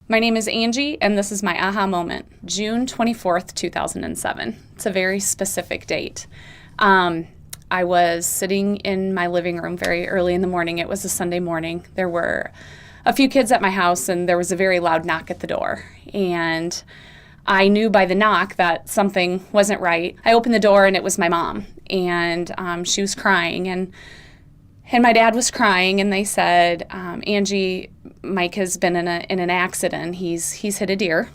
My name is Angie, and this is my aha moment, June 24th, 2007. It's a very specific date. I was sitting in my living room very early in the morning. It was a Sunday morning. There were a few kids at my house, and there was a very loud knock at the door. And I knew by the knock that something wasn't right. I opened the door, and it was my mom, and she was crying, and my dad was crying, and they said, Angie, Mike has been in an accident. He's hit a deer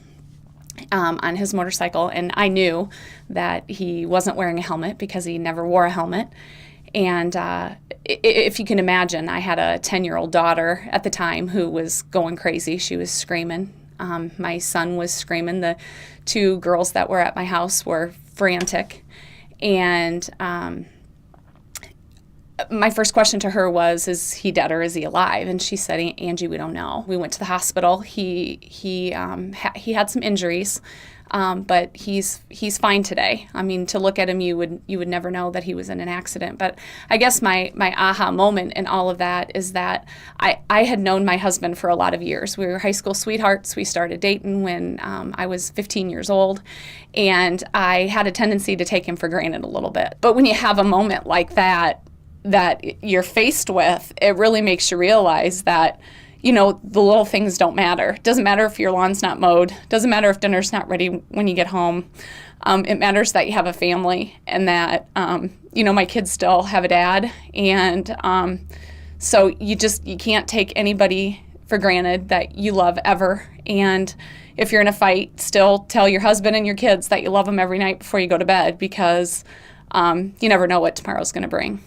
on his motorcycle, and I knew that he wasn't wearing a helmet because he never wore a helmet. And if you can imagine, I had a 10-year-old daughter at the time who was going crazy. She was screaming. My son was screaming. The two girls that were at my house were frantic. And my first question to her was, is he dead or is he alive? And she said, Angie, we don't know. We went to the hospital. He had some injuries, but he's fine today. I mean, to look at him, you would never know that he was in an accident. But I guess my aha moment in all of that is that I had known my husband for a lot of years. We were high school sweethearts. We started dating when I was 15 years old, and I had a tendency to take him for granted a little bit. But when you have a moment like that you're faced with, it really makes you realize that, the little things don't matter. It doesn't matter if your lawn's not mowed. It doesn't matter if dinner's not ready when you get home. It matters that you have a family and that, my kids still have a dad. And so you can't take anybody for granted that you love ever. And if you're in a fight, still tell your husband and your kids that you love them every night before you go to bed, because you never know what tomorrow's going to bring.